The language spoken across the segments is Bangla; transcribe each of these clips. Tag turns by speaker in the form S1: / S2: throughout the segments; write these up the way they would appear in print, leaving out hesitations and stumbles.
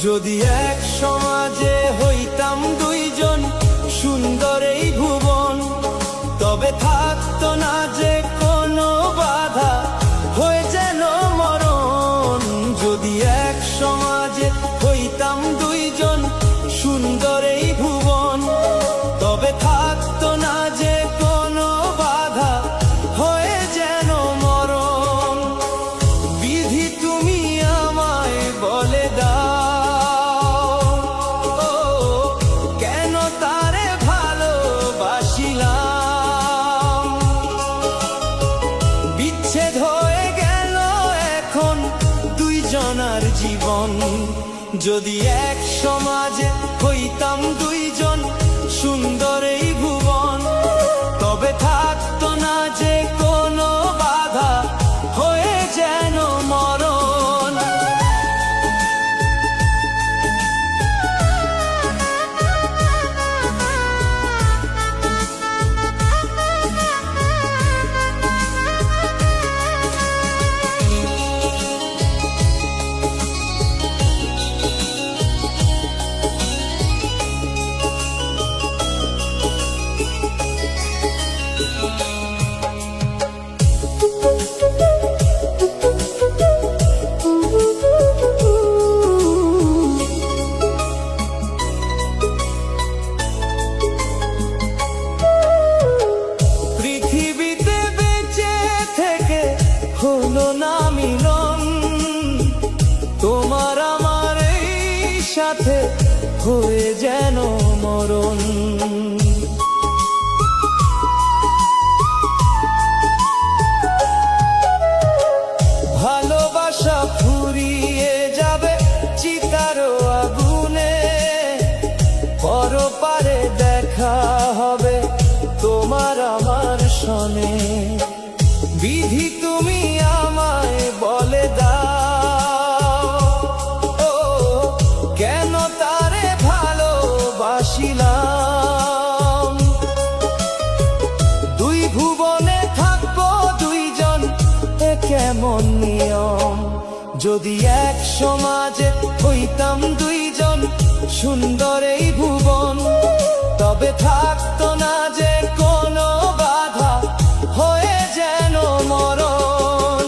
S1: যদি এক সমাজে হইতাম দুইজন, সুন্দর এই ভুবন, তবে থাকতো না যে কোনো বাধা, হয়ে যেন মরণ। যদি এক সমাজে হইতাম দুইজন, সুন্দর এই ভুবন, তবে থাকতো না যে কোনো বাধা, হয়ে যেন মরণ। বিধি তুমি আমায় বলে দাও, কেন তারে ভালোবাসিলাম। বিচ্ছেদ হয়ে গেল এখন দুইজনার জীবন। যদি এক সমাজে হইতাম দুইজন, সুন্দর এই ভুবন, তবে থাকতো না যে কোনো বাধা, হয়ে যেন মরণ। হলো না মিলন, তোমার আমার এই সাথে হয়ে যেন মরণ। ভালোবাসা ফুরিয়ে যাবে চিতারো আগুনে, পরপারে দেখা হবে তোমার আমার সনে। বিধি তুমি আমায় বলে দাও, কেন তারে ভালোবাসিলাম। দুই ভুবনে থাকবো দুইজন, এ কেমন নিয়ম। যদি এক সমাজে হইতাম দুইজন, সুন্দর এই ভুবন, তবে থাকতো না যে কোনো বাধা, হয়ে যেন মরণ।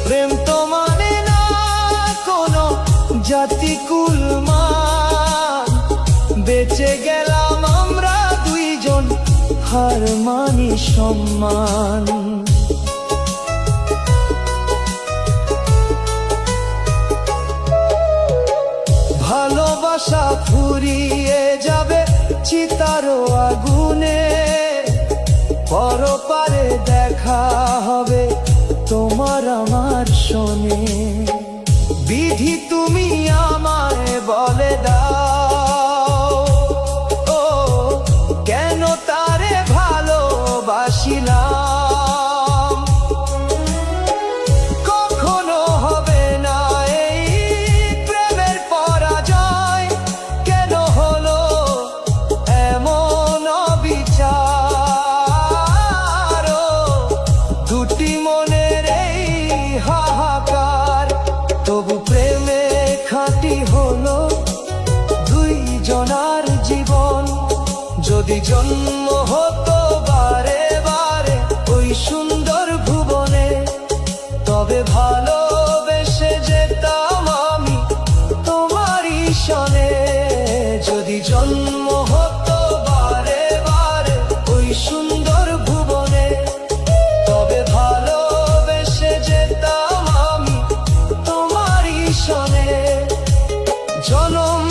S1: প্রেম তো মানে না কোনো জাতি কুলমান, বেঁচে গেলাম আমরা দুইজন, হার মানি সম্মান। ভালোবাসা ফুরিয়ে যাবে চিতারো আগুনে, পরপারে দেখা হবে তোমার আমার সনে। বিধি তুমি আমায় বলে দাও, কেন তারে ভালোবাসিলাম। কখনো হবে না এই প্রেমের পরাজয়, কেন হলো এমন অবিচার। দুটি মনের এই হাহাকার, তবু প্রেমে খাঁটি হলো দুইজনার জীবন। যদি জন্ম হতো বারে বারে ওই সুন্দর ভুবনে, তবে ভালোবেসে যেতাম আমি তোমারই সনে। যদি জন্ম হতো বারে বারে ওই সুন্দর ভুবনে, তবে ভালোবেসে যেতাম আমি তোমারই সনে। জনম